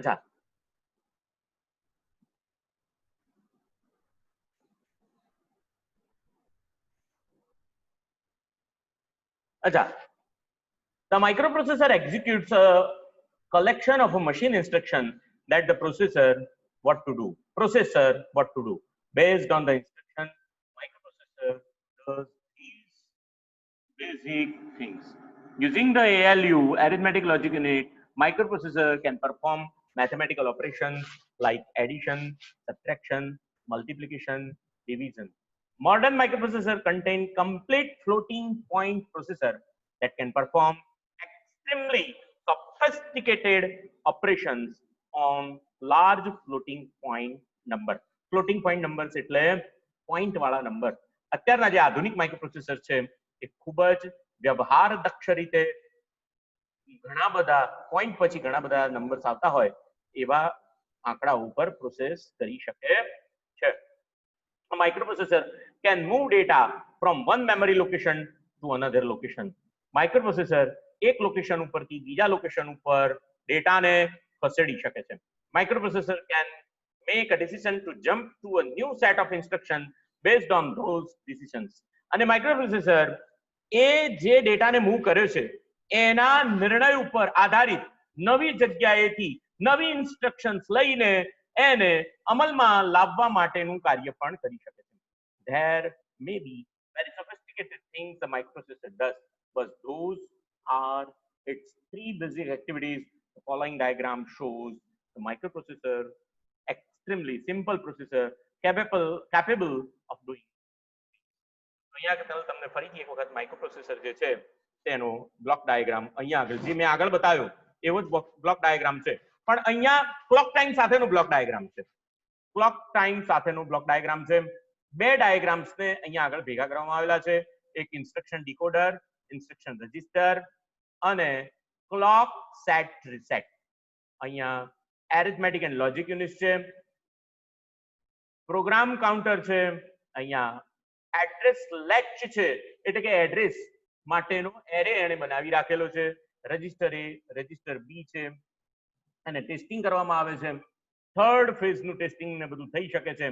अच्छा, अच्छा, the microprocessor executes a collection of a machine instruction that the processor what to do. Based on the instruction, microprocessor does these basic things. Using the ALU, arithmetic logic unit, microprocessor can perform mathematical operations like addition, subtraction, multiplication, division. Modern microprocessor contain complete floating point processor that can perform extremely sophisticated operations on large floating point number. Floating point numbers એટલે point વાળા number. અત્યારના જે આધુનિક microprocessor છે એ ખૂબ જ વ્યવહાર દક્ષ રીતે ઘણા બધા પોઈન્ટ પછી ઘણા બધા નંબર્સ આવતા હોય એવા આંકડા ઉપર પ્રોસેસ કરી શકે છે. A microprocessor can move data from one memory location to another location. Microprocessor એક લોકેશન ઉપરથી બીજા લોકેશન ઉપર ડેટાને ખસેડી શકે છે. Microprocessor can make a decision to jump to a new set of instruction based on those decisions. અને microprocessor એ જે ડેટાને મૂવ કર્યો છે એના નિર્ણય ઉપર આધારિત નવી જગ્યાએથી નવી ઇન્સ્ટ્રક્શન્સ લઈને એને અમલમાં લાવવા માટેનું કાર્ય પણ કરી શકે છે. There may be very sophisticated things the microprocessor does, but those are its three basic activities. The following diagram shows the microprocessor, extremely simple processor capable of doing. અહીંયા તમને ફરીથી એક વખત માઇક્રોપ્રોસેસર જે છે તેનો બ્લોક ડાયાગ્રામ અહીંયા આગળ જે મેં આગળ બતાવ્યો એવો જ બ્લોક ડાયાગ્રામ છે, પણ અહીંયા ક્લોક ટાઈમ સાથેનો બ્લોક ડાયાગ્રામ છે. ક્લોક ટાઈમ સાથેનો બ્લોક ડાયાગ્રામ છે. બે ડાયાગ્રામ્સને અહીંયા આગળ ભેગા કરવામાં આવેલા છે. એક ઇન્સ્ટ્રક્શન ડીકોડર, ઇન્સ્ટ્રક્શન રજિસ્ટર અને ક્લોક સેટ રીસેટ. અહીંયા એરિથમેટિક એન્ડ લોજિક યુનિટ છે, પ્રોગ્રામ કાઉન્ટર છે, અહીંયા એડ્રેસ લેચ છે એટલે કે એડ્રેસ માટેનો એરે એને બનાવી રાખેલો છે. રજિસ્ટર એ, રજિસ્ટર બી છે અને ટેસ્ટિંગ કરવામાં આવે છે. થર્ડ ફેઝનું ટેસ્ટિંગ ને બધું થઈ શકે છે.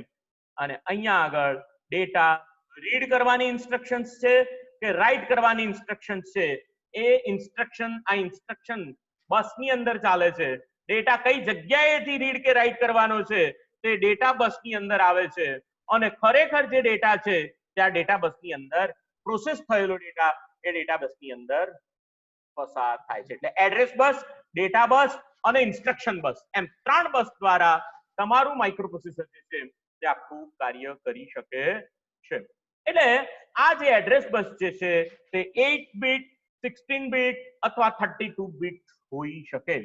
અને અહીંયા આગળ ડેટા રીડ કરવાની ઇન્સ્ટ્રક્શન્સ છે કે રાઇટ કરવાની ઇન્સ્ટ્રક્શન્સ છે એ ઇન્સ્ટ્રક્શન આ ઇન્સ્ટ્રક્શન બસની અંદર ચાલે છે. ડેટા કઈ જગ્યાએથી રીડ કે રાઇટ કરવાનો છે તે ડેટા બસની અંદર આવે છે અને ખરેખર જે ડેટા છે ત્યાં ડેટા બસની અંદર પ્રોસેસ થયેલો ડેટા એ ડેટા બસની અંદર પસાર થાય છે. એટલે એડ્રેસ બસ, ડેટા બસ અને ઇન્સ્ટ્રક્શન બસ એમ ત્રણ બસ દ્વારા તમારું માઇક્રોપ્રોસેસર જે છે તે આખું કાર્ય કરી શકે છે. એટલે આ જે એડ્રેસ બસ જે છે તે 8 બીટ, 16 બીટ અથવા 32 બીટ હોઈ શકે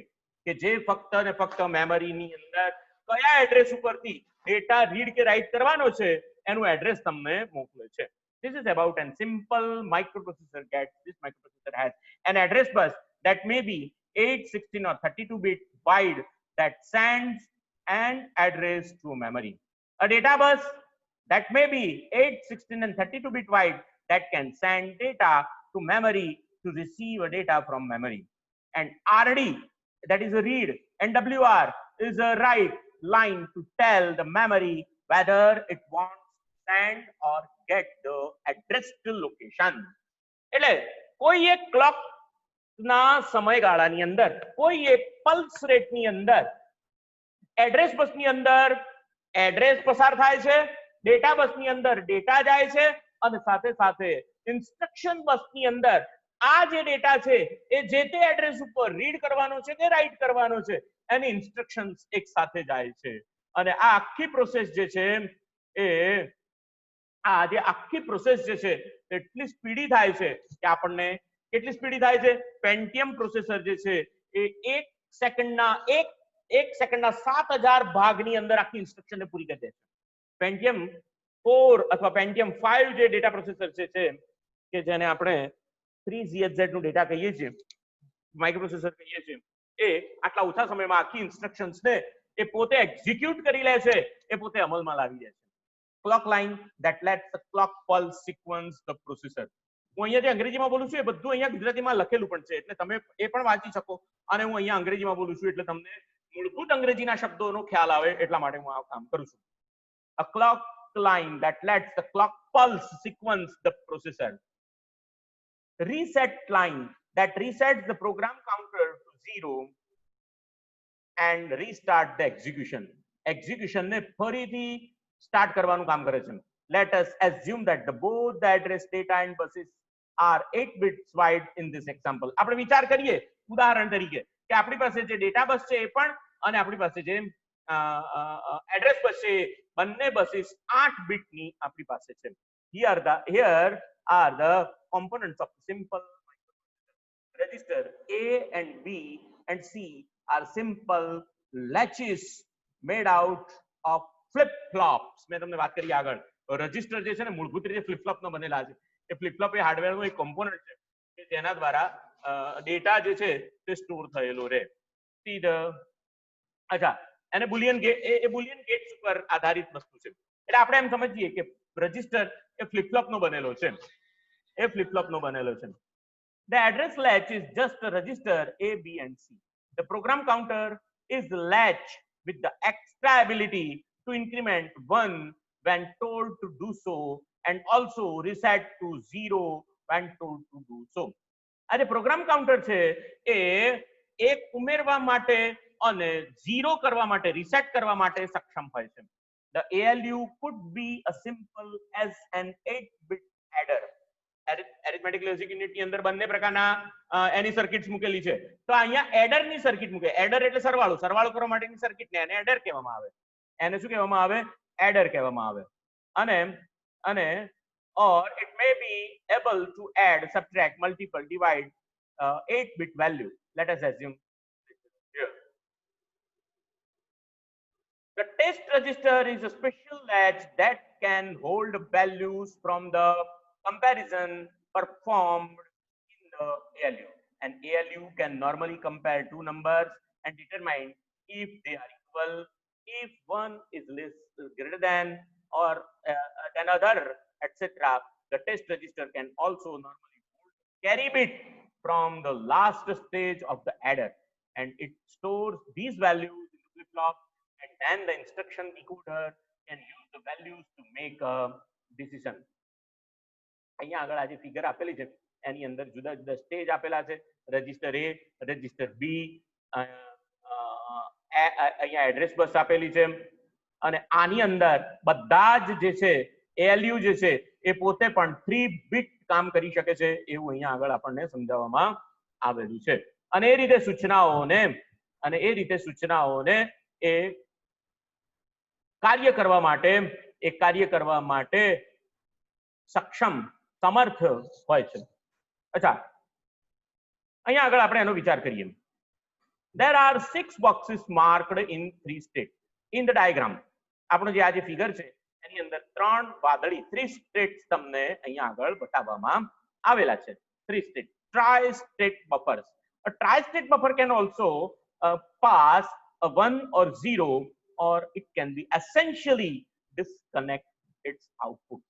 કે જે ફક્ત ને ફક્ત મેમરીની અંદર કયા એડ્રેસ ઉપરથી ડેટા રીડ કે રાઇટ કરવાનો છે એનું એડ્રેસ તમને મોકલે છે. This is about a simple microprocessor gets. This microprocessor has an address bus that may be 8, 16 or 32 bit wide that sends an address to a memory. A data bus that may be 8, 16 and 32 bit wide that can send data to memory to receive a data from memory. And RD, that is a read, and WR is a write line to tell the memory whether it wants to send or get the address to location. એટલે કોઈ એક clock ના સમયગાળાની અંદર કોઈ એક pulse રેટની અંદર address બસની અંદર એડ્રેસ પસાર થાય છે, ડેટા બસની અંદર ડેટા જાય છે અને સાથે સાથે ઇન્સ્ટ્રક્શન બસની અંદર આ જે ડેટા છે એ જે તે એડ્રેસ ઉપર રીડ કરવાનો છે કે રાઇટ કરવાનો છે એની ઇન્સ્ટ્રક્શન્સ એક સાથે જાય છે. અને આ આખી પ્રોસેસ જે છે એ આ જે આખી પ્રોસેસ જે છે એટલી સ્પીડી થાય છે કે આપણને કેટલી સ્પીડી થાય છે. પેન્ટિયમ પ્રોસેસર જે છે એ એક સેકન્ડના 7000 ભાગની અંદર આખી ઇન્સ્ટ્રક્શનને પૂરી કરી દે છે. પેન્ટિયમ 4 અથવા પેન્ટિયમ 5 જે ડેટા પ્રોસેસર છે કે જેને આપણે 3GHZ નું ડેટા કહીએ છીએ, માઇક્રોપ્રોસેસર કહીએ છીએ, એ આટલા ઓછા સમયમાં આખી ઇન્સ્ટ્રક્શન્સને એ પોતે એક્ઝિક્યુટ કરી લે છે, એ પોતે અમલમાં લાવી દે છે. Clock line that lets the clock pulse sequence the processor. હું અહીંયા જે અંગ્રેજીમાં બોલું છું એ બધું અહીંયા ગુજરાતીમાં લખેલું પણ છે એટલે તમે એ પણ વાંચી શકો અને હું અહીંયા અંગ્રેજીમાં બોલું છું એટલે તમને મૂળભૂત અંગ્રેજીના શબ્દોનો ખ્યાલ આવે એટલા માટે હું આ કામ કરું છું. A clock line that lets the clock pulse sequence the processor. Reset line that resets the program counter to 0 and restart the execution. Execution ને ફરીથી સ્ટાર્ટ કરવાનું કામ કરે છે. Let us assume that both the address data and buses are 8 bits wide in this example. આપણે વિચાર કરીએ ઉદાહરણ તરીકે કે આપણી પાસે જે ડેટા બસ છે એ પણ અને આપણી પાસે જે એડ્રેસ બસ છે બંને બસીસ 8 બીટ ની આપણી પાસે છે. Here are the components of simple register. A and B and C are simple latches made out of flip flops. મેં તમને વાત કરી આગળ રજિસ્ટર જે છે ને મૂળભૂત રીતે ફ્લિપ ફ્લોપ નો બનેલા છે. એ ફ્લિપ ફ્લોપ એ હાર્ડવેર નો એક કોમ્પોનન્ટ છે કે જેના દ્વારા ડેટા જે છે તે સ્ટોર થયેલો રહે. અચ્છા એને બુલિયન ગેટ એ બુલિયન ગેટ્સ ઉપર આધારિત વસ્તુ છે. એટલે આપણે એમ સમજીએ કે રજિસ્ટર એ ફ્લિપ ફ્લોપ નો બનેલો છે. એ ફ્લિપ ફ્લોપ નો બનેલો છે. The address latch is just a register A, B, and C. The program counter is the latch with the extra ability to increment 1 when told to do so and also reset to 0 when told to do so. આ જે program counter છે એ એક ઉમેરવા માટે અને 0 કરવા માટે reset કરવા માટે સક્ષમ હોય છે. The ALU could be as simple as an 8-bit adder. Arithmetic logic unit ની અંદર બંને પ્રકારના એની સર્કિટ્સ મૂકેલી છે. તો અહીંયા એડર ની સર્કિટ મૂકે. એડર એટલે સરવાળો કરવા માટેની સર્કિટ ને એને એડર કહેવામાં આવે. એને શું કહેવામાં આવે? એડર કહેવામાં આવે. અને or it may be able to add, subtract, multiple, divide 8-bit value. Let us assume here. The test register is a special latch that can hold values from the comparison performed in the ALU. An ALU can normally compare two numbers and determine if they are equal. If one is greater than or than other, etc. The test register can also normally hold carry bit from the last stage of the adder, and it stores these values in the flip flop, and then the instruction decoder can use the values to make a decision. અહીંયા આગળ આ જે figure આપેલી છે એની અંદર જુદા જુદા stage આપેલા છે. રજિસ્ટર એ, રજિસ્ટર બી, અહીંયા એડ્રેસ બસ આપેલી છે અને આની અંદર બધા જ જે છે એલયુ જે છે એ પોતે પણ 3 બીટ કામ કરી શકે છે એવું અહીંયા આગળ આપણને સમજાવવામાં આવેલું છે. અને એ રીતે સૂચનાઓને એ કાર્ય કરવા માટે સક્ષમ સમર્થ હોય છે. અચ્છા અહીંયા આગળ આપણે એનો વિચાર કરીએ. There are 6 boxes marked in 3 states. In the diagram આપણો જે આ જે ફિગર છે એની અંદર 3 વાદળી 3 states તમને અહીંયા આગળ બતાવવામાં આવેલા છે. 3 states. Tri-state buffers. A tri-state buffer can also pass a 1 or 0, or it can be essentially disconnect its output.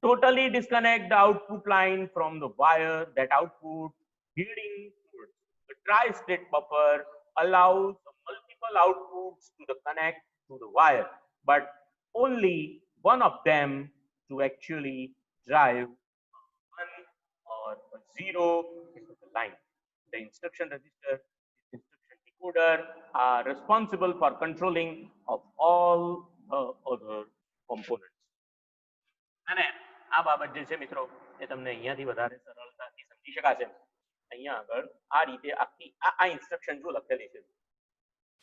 Totally disconnect the output line from the wire that output heading towards. The tri-state buffer allows multiple outputs to connect to the wire, but only one of them to actually drive 1 or 0 into the line. The instruction register, instruction decoder are responsible for controlling of all the other components. અને આ બાબત જે છે મિત્રો એ તમને અહીંયાથી વધારે સરળતાથી સમજી શકાશે. અહીંયા આગળ આ રીતે આખી આ ઇન્સ્ટ્રક્શન જો લખેલી છે.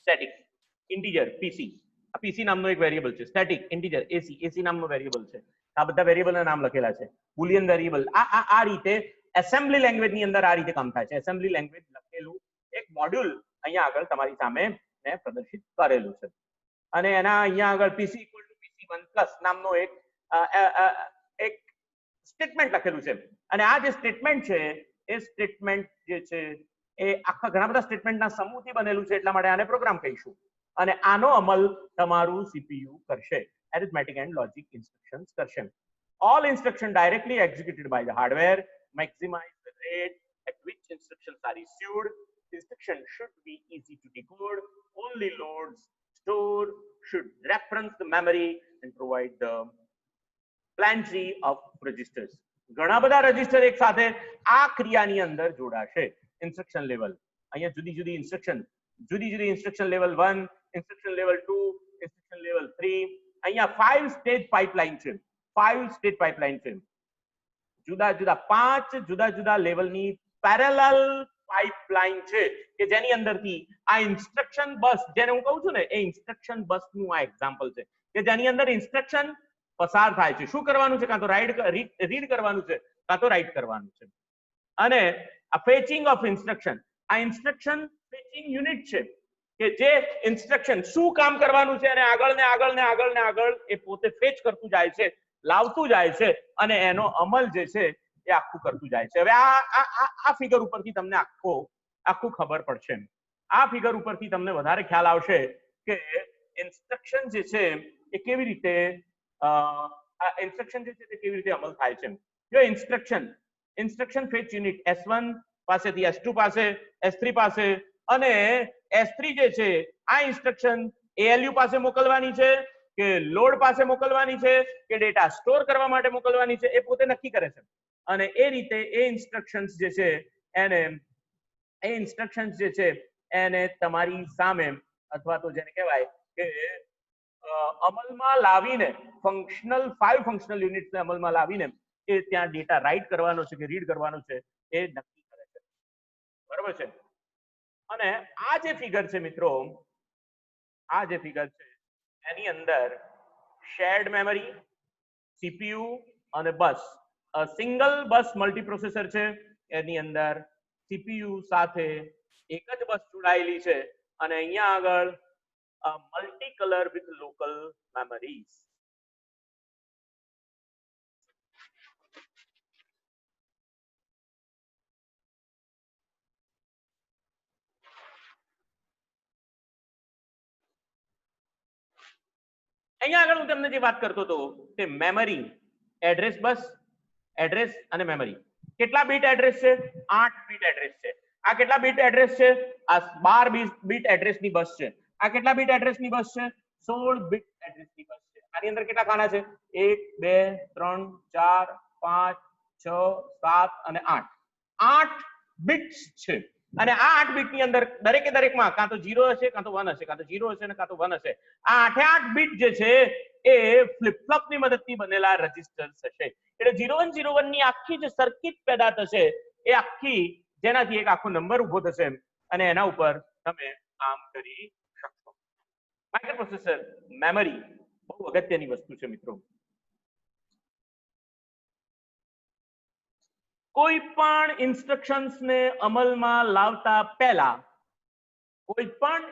સ્ટેટિક ઇન્ટિજર પીસી, આ પીસી નામનો એક વેરિયેબલ છે. સ્ટેટિક ઇન્ટિજર એસી નામનો વેરિયેબલ છે. આ બધા વેરિયેબલના નામ લખેલા છે. બુલિયન વેરિયેબલ આ રીતે એસેમ્બલી લેંગ્વેજ ની અંદર આ રીતે કામ થાય છે. એસેમ્બલી લેંગ્વેજ લખેલું એક મોડ્યુલ અહીંયા આગળ તમારી સામે મેં પ્રદર્શિત કરેલું છે. અને એના અહીંયા આગળ PC = PC1+ નામનો એક સ્ટેટમેન્ટ લખેલું છે. અને આ જે સ્ટેટમેન્ટ છે એ સ્ટેટમેન્ટ જે છે એ આખા ઘણા બધા સ્ટેટમેન્ટના સમૂહથી બનેલું છે એટલા માટે આને પ્રોગ્રામ કહીશું. અને આનો અમલ તમારું CPU કરશે. Arithmetic and logic instructions કરશે. All instructions directly executed by the hardware maximize the rate at which instructions are issued instruction should be easy to decode. Only loads, store, should reference the memory and provide the plenty of registers. ઘણા બધા register એક સાથે આ ક્રિયાની અંદર જોડાશે. Instruction level અહીંયા જુદી જુદી instruction level 1, instruction level 2, instruction level 3. અહીંયા 5 સ્ટેજ પાઇપલાઇન છે. 5 સ્ટેજ પાઇપલાઇન છે. જુદા જુદા 5 જુદા જુદા લેવલની પેરેલલ પાઇપલાઇન છે કે જેની અંદરથી આ ઇન્સ્ટ્રક્શન બસ જેને હું કહું છું ને એ ઇન્સ્ટ્રક્શન બસનું આ એક્ઝામ્પલ છે કે જેની અંદર ઇન્સ્ટ્રક્શન પસાર થાય છે. શું કરવાનું છે? કાં તો રીડ કરવાનું છે, કાં તો રાઈટ કરવાનું છે. અને આ ફેચિંગ ઓફ ઇન્સ્ટ્રક્શન, આ ઇન્સ્ટ્રક્શન ફેચિંગ યુનિટ છે કે જે ઇન્સ્ટ્રક્શન શું કામ કરવાનું છે અને આગળ ને આગળ ને આગળ ને આગળ એ પોતે ફેચ કરતું જાય છે, લાવતું જાય છે અને એનો અમલ જે છે એ આખું કરતું જાય છે. હવે આ ફિગર ઉપરથી તમને આખું ખબર પડશે. આ ફિગર ઉપરથી તમને વધારે ખ્યાલ આવશે કે ઇન્સ્ટ્રક્શન જે છે એ કેવી રીતે ઇન્સ્ટ્રક્શન જે છે તે કેવી રીતે અમલ થાય છે. જો ઇન્સ્ટ્રક્શન ફેચ યુનિટ S1 પાસેથી S2 પાસે, S3 પાસે અને S3 જે છે આ ઇન્સ્ટ્રક્શન ALU પાસે મોકલવાની છે કે લોડ પાસે મોકલવાની છે કે ડેટા સ્ટોર કરવા માટે મોકલવાની છે એ પોતે નક્કી કરે છે. અને એ રીતે એ ઇન્સ્ટ્રક્શન્સ જે છે એને તમારી સામે અથવા તો જેને કહેવાય કે અમલમાં લાવીને 5 ફંક્શનલ યુનિટ્સને અમલમાં લાવીને એ ત્યાં ડેટા રાઈટ કરવાનો છે કે રીડ કરવાનો છે એ નક્કી કરે છે. બરાબર છે. અને આ જે ફિગર છે મિત્રો, આ જે ફિગર છે એની અંદર શેર્ડ મેમરી, CPU અને બસ, સિંગલ બસ મલ્ટીપ્રોસેસર છે. એની અંદર CPU સાથે એક જ બસ જોડાયેલી છે અને અહીંયા આગળ multi colour with local memories. અહીંયા આગળ હું તમને જે વાત કરતો હતો તે મેમરી, એડ્રેસ બસ, એડ્રેસ અને મેમરી. કેટલા બીટ એડ્રેસ છે? 8 બીટ એડ્રેસ છે. આ કેટલા બીટ એડ્રેસ છે? આ 12 બીટ એડ્રેસની બસ છે. આ કેટલા બીટ એડ્રેસની બસ છે? 16 બીટ એડ્રેસની બસ છે. આની અંદર કેટલા ખાના છે? 1 2 3 4 5 6 7 અને 8. 8 બિટ્સ છે. અને આ 8 બીટની અંદર દરેકે દરેકમાં કાં તો 0 હશે, કાં તો 1 હશે, કાં તો 0 હશે અને કાં તો 1 હશે. આ 8 બીટ જે છે એ ફ્લિપ ફ્લોપની મદદથી બનેલા રજિસ્ટર્સ હશે. એટલે 0101 ની આખી જે સર્કિટ પેદા થશે એ આખી જેનાથી એક આખો નંબર ઉભો થશે અને એના ઉપર તમે કામ કરી શકશો. માઇક્રોપ્રોસેસર મેમરી બહુ અગત્યની વસ્તુ છે મિત્રો. કોઈ પણ ઇન્સ્ટ્રક્શન્સને અમલમાં લાવતા પહેલા કોઈ પણ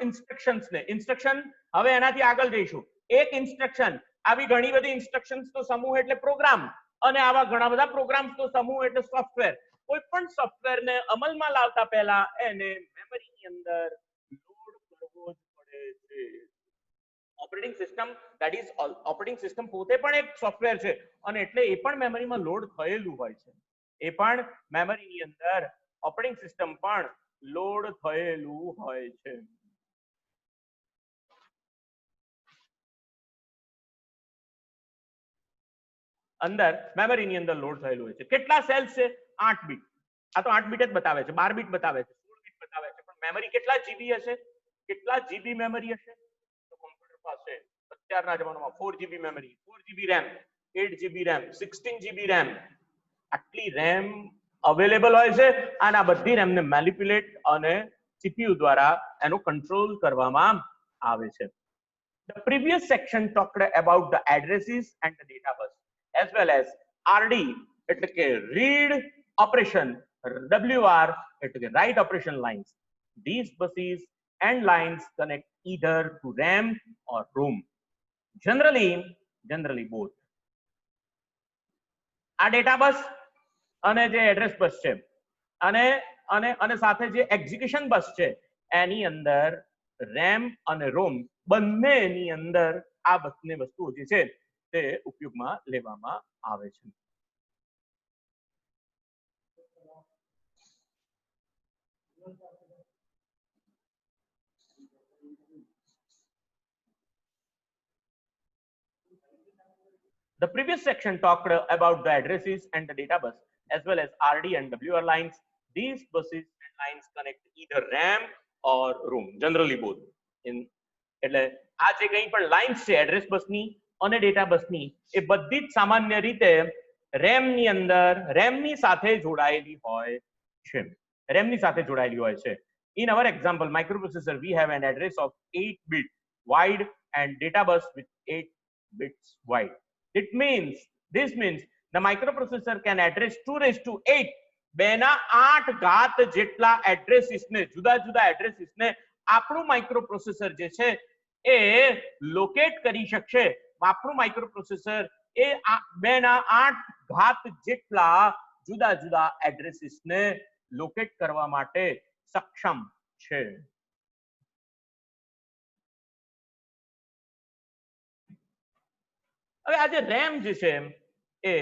ઇન્સ્ટ્રક્શન હવે એનાથી આગળ જઈશું. એક ઇન્સ્ટ્રક્શન, આવી ઘણી બધી ઇન્સ્ટ્રક્શન્સનો સમૂહ એટલે પ્રોગ્રામ અને આવા ઘણા બધા પ્રોગ્રામ્સનો સમૂહ એટલે સોફ્ટવેર. કોઈ પણ સોફ્ટવેરને અમલમાં લાવતા પહેલા એને મેમરીની અંદર લોડ કરવો જ પડે છે. Operating system, that is operating system પોતે પણ એક સોફ્ટવેર છે અને એટલે એ પણ મેમરીમાં લોડ થયેલું હોય છે. એ પણ મેમરીની અંદર ઓપરેટિંગ સિસ્ટમ પણ લોડ થયેલું હોય છે. અંદર મેમરીની અંદર લોડ થયેલું હોય છે. કેટલા સેલ્સ છે? 8 બીટ. આ તો 8 બીટ જ બતાવે છે, 12 બીટ બતાવે છે, 16 બીટ બતાવે છે, પણ મેમરી કેટલા જીબી હશે? કેટલા જીબી મેમરી હશે? તો કોમ્પ્યુટર પાસે અત્યારના જમાનામાં 4 GB memory, 4 GB RAM, 8 GB RAM, 16 GB RAM, આટલી રેમ અવેલેબલ હોય છે અને આ બધી રેમને મેનિપ્યુલેટ અને CPU દ્વારા એનો કંટ્રોલ કરવામાં આવે છે. The previous section talked about the addresses and the data bus as well as RD એટલે કે read operation, WR એટલે કે write operation lines. These buses and lines connect either to RAM or ROM. Generally both. આ data bus અને જે address bus છે અને સાથે જે એક્ઝિક્યુશન બસ છે એની અંદર રેમ અને રોમ બંનેની અંદર આ બંને વસ્તુઓ જે છે તે ઉપયોગમાં લેવામાં આવે છે. The previous section talked about the addresses and the data bus as well as RD and WR lines. These buses and lines connect either RAM or ROM, generally both. એટલે આ જે કંઈ પણ લાઇન્સ છે એડ્રેસ બસની અને data બસની એ બધી જ સામાન્ય રીતે રેમની અંદર રેમની સાથે જોડાયેલી હોય છે. રેમની સાથે જોડાયેલી હોય છે. In our example microprocessor we have an address of 8 bit wide and data bus with 8 bits wide. This means the microprocessor can address 2 raised to 8 બેના 8 ઘાત જેટલા એડ્રેસીસને જુદા જુદા એડ્રેસીસને આપણું માઇક્રોપ્રોસેસર જે છે એ લોકેટ કરી શકશે. આપણું માઇક્રોપ્રોસેસર એ બેના 8 ઘાત જેટલા જુદા જુદા એડ્રેસીસને લોકેટ કરવા માટે સક્ષમ છે. હવે આ જે રેમ જે છે એ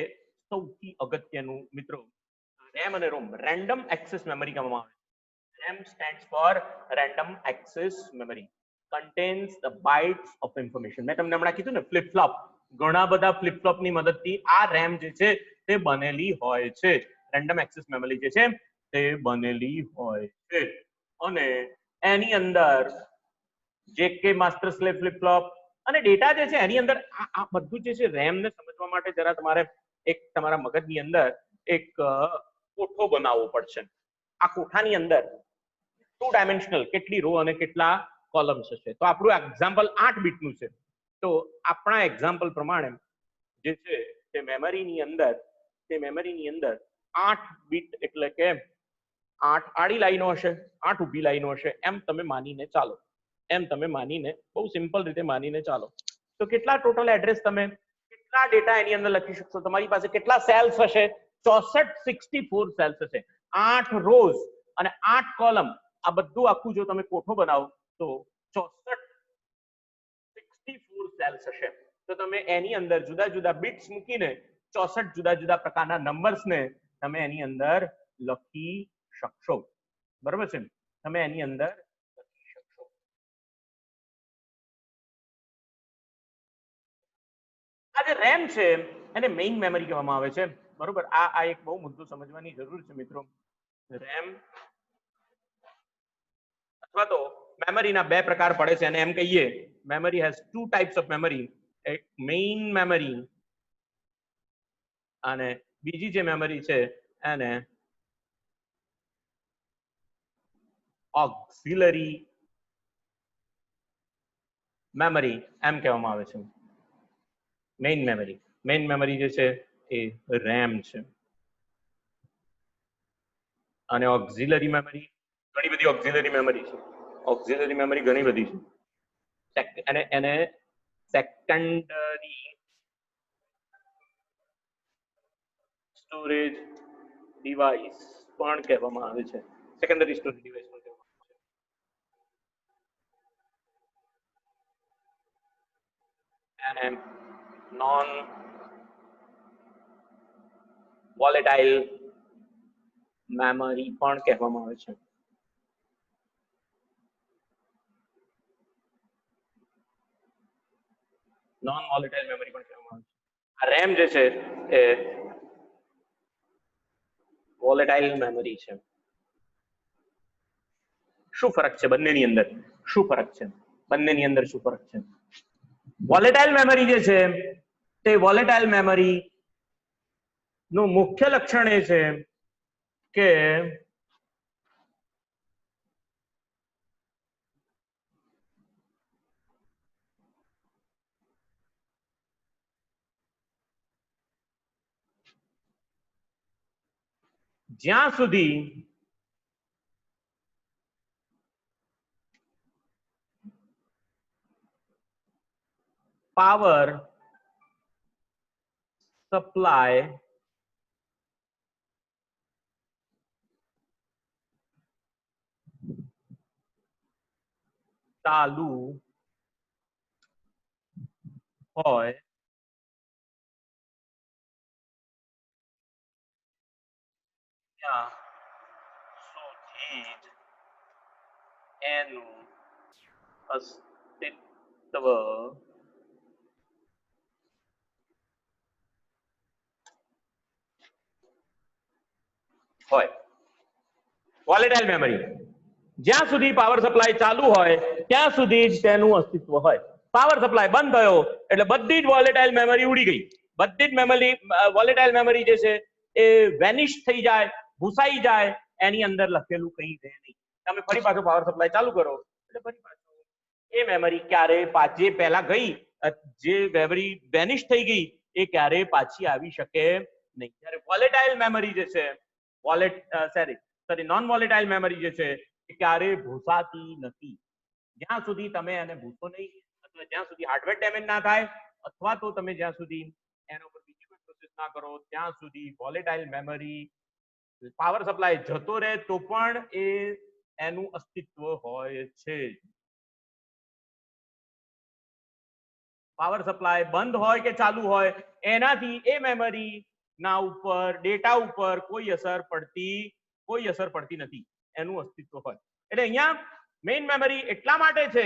સૌથી અગત્યનું મિત્રો RAM અને ROM રેન્ડમ એક્સેસ મેમરી કહેવામાં આવે છે. RAM stands for random access memory contains the bytes of information. મેં તમને હમણાં કીધું ને ફ્લિપ ફ્લોપ ઘણા બધા ફ્લિપ ફ્લોપ ની મદદથી આ RAM જે છે તે બનેલી હોય છે. રેન્ડમ એક્સેસ મેમરી જે છે તે બનેલી હોય છે અને એની અંદર જે કે માસ્ટર સ્લેવ ફ્લિપ ફ્લોપ અને ડેટા જે છે એની અંદર આ બધું જે છે RAM ને સમજવા માટે જરા તમારે એક તમારા મગજની અંદર એક કોઠો બનાવવો પડશે. આ કોઠાની અંદર 2 ડાયમેન્શનલ કેટલી રો અને કેટલા કોલમ્સ હશે. તો આપણું એક્ઝામ્પલ 8 બીટનું છે. તો આપણા એક્ઝામ્પલ પ્રમાણે જે છે તે મેમરીની અંદર 8 બીટ એટલે કે 8 આડી લાઈનો હશે, 8 ઊભી લાઈનો હશે. એમ તમે માનીને ચાલો. બહુ સિમ્પલ રીતે માનીને ચાલો. તો કેટલા ટોટલ એડ્રેસ તમે કેટલા ડેટા એની અંદર લખી શકશો? તમારી પાસે કેટલા સેલ્સ હશે? 64 સેલ્સ હશે. 8 રોઝ અને 8 કોલમ. આ બધું આખું જો તમે કોઠો બનાવો તો 64 સેલ્સ હશે. તો તમે એની અંદર જુદા જુદા બિટ્સ મૂકીને 64 જુદા જુદા પ્રકારના નંબર્સને તમે એની અંદર લખી શકશો. બરોબર છે? તમે એની અંદર લખી શકશો. આ જે રેમ છે એને મેઇન મેમરી કહેવામાં આવે છે. બરોબર? આ એક બહુ મુદ્દો સમજવાની જરૂર છે મિત્રો. રેમ અથવા તો મેમરીના બે પ્રકાર પડે છે અને એમ કહીએ memory has 2 types of memory. એક મેઇન મેમરી અને બીજી જે મેમરી છે એને ઓક્સિલરી મેમરી એમ કહેવામાં આવે છે. મેઇન મેમરી જે છે એ રેમ છે અને ઓક્સિલરી મેમરી ઘણી બધી ઓક્સિલરી મેમરી છે. ઓક્સિલરી મેમરી ઘણી બધી છે અને એને સેકન્ડરી સ્ટોરેજ ડિવાઇસ પણ કહેવામાં આવે છે. સેકન્ડરી સ્ટોરેજ ડિવાઇસ પણ કહેવામાં આવે છે. અને નોન વોલેટાઇલ મેમરી પણ કહેવામાં આવે છે. નોન વોલેટાઇલ મેમરી પણ કહેવામાં આવે છે. આ રેમ જે છે એ વોલેટાઇલ મેમરી છે. શું ફરક છે બંનેની અંદર? શું ફરક છે બંનેની અંદર? શું ફરક છે? વોલેટાઇલ મેમરી જે છે તે વોલેટાઇલ મેમરી નું મુખ્ય લક્ષણ એ છે કે જ્યાં સુધી પાવર સપ્લાય ચાલુ હોય ત્યાં સુધી જ એનું અસ્તિત્વ હોય. વોલેટાઇલ મેમરી, જ્યાં સુધી પાવર સપ્લાય ચાલુ હોય ત્યાં સુધી જ તેનું અસ્તિત્વ હોય. પાવર સપ્લાય બંધ થયો એટલે બધી જ વોલેટાઇલ મેમરી ઉડી ગઈ. બધી જ મેમરી વોલેટાઇલ મેમરી જે છે એ વેનિશ થઈ જાય, ભૂસાઈ જાય, એની અંદર લખેલું કંઈ રહે નહીં. તમે ફરી પાછો પાવર સપ્લાય ચાલુ કરો એટલે ફરી પાછું એ મેમરી ક્યારે પાછી પહેલા ગઈ, જે મેમરી વેનિશ થઈ ગઈ એ ક્યારે પાછી આવી શકે નહીં. ત્યારે વોલેટાઇલ મેમરી જે છે નોન વોલેટાઇલ મેમરી જે છે એ ક્યારે ભૂસાતી નથી. જ્યાં સુધી તમે એને ભૂસો નહીં, અથવા જ્યાં સુધી હાર્ડવેર ડેમેજ ના થાય, અથવા તો તમે જ્યાં સુધી એના ઉપર બીજી કોઈ પ્રોસેસ ના કરો ત્યાં સુધી વોલેટાઇલ મેમરી પાવર સપ્લાય જતો રહે તો પણ એનું અસ્તિત્વ હોય છે. પાવર સપ્લાય બંધ હોય કે ચાલુ હોય એનાથી એ મેમરી ના ઉપર ડેટા ઉપર કોઈ અસર પડતી નથી, એનું અસ્તિત્વ હોય. એટલે અહીંયા મેઇન મેમરી એટલા માટે છે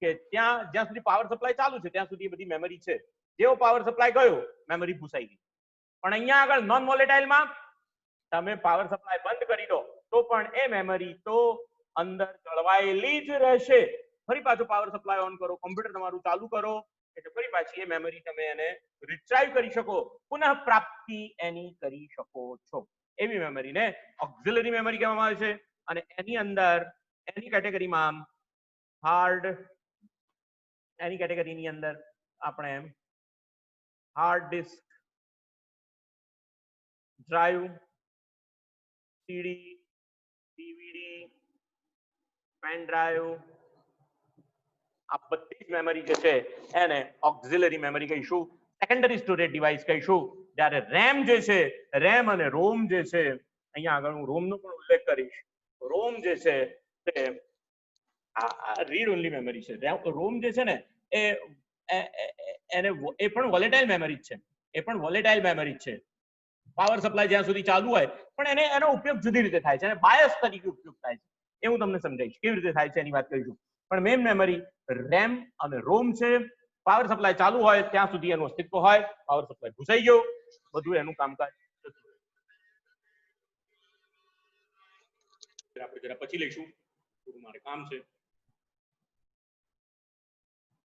કે જ્યાં સુધી પાવર સપ્લાય ચાલુ છે ત્યાં સુધી બધી મેમરી છે. જેવો પાવર સપ્લાય ગયો મેમરી ભૂસાઈ ગઈ. પણ અહીંયા આગળ નોન વોલેટાઇલમાં તમે પાવર સપ્લાય બંધ કરી દો તો પણ એ મેમરી તો અંદર જળવાયેલી જ રહેશે. ફરી પાછો પાવર સપ્લાય ઓન કરો, કોમ્પ્યુટર તમારું ચાલુ કરો એટલે ફરી પાછી એ મેમરી તમે એને રિટ્રાઈવ કરી શકો, પુનઃ પ્રાપ્તિ એની કરી શકો છો. એવી મેમરીને ઓક્ઝિલરી મેમરી કહેવામાં આવે છે. અને એની અંદર એની કેટેગરીમાં એની કેટેગરીની અંદર આપણે હાર્ડ ડિસ્ક, ડ્રાઈવ, સીડી, ડીવીડી, પેન ડ્રાઈવ, આ બધી જ મેમરી જે છે એને ઓક્ઝિલરી મેમરી કહીશું, સેકન્ડરી સ્ટોરેજ ડિવાઇસ કહીશું. જ્યારે રેમ જે છે, રેમ અને રોમ જે છે, અહીંયા આગળ હું રોમનો પણ ઉલ્લેખ કરીશ. રોમ જે છે તે આ રીડ ઓન્લી મેમરી છે. રોમ જે છે ને એ પણ વોલેટાઇલ મેમરી છે. પાવર સપ્લાય જ્યાં સુધી ચાલુ હોય પણ એનો ઉપયોગ જુદી રીતે થાય છે, અને બાયસ તરીકે ઉપયોગ થાય છે. એ હું તમને સમજાવીશ કેવી રીતે થાય છે, એની વાત કરીશું. પણ મેઇન મેમરી રેમ અને રોમ છે. પાવર સપ્લાય ચાલુ હોય ત્યાં સુધી એનું અસ્તિત્વ હોય. પાવર સપ્લાય ઘૂસાઈ ગયો બધું એનું કામકાજ આપણે જરા પછી લઈશું, મારે કામ છે.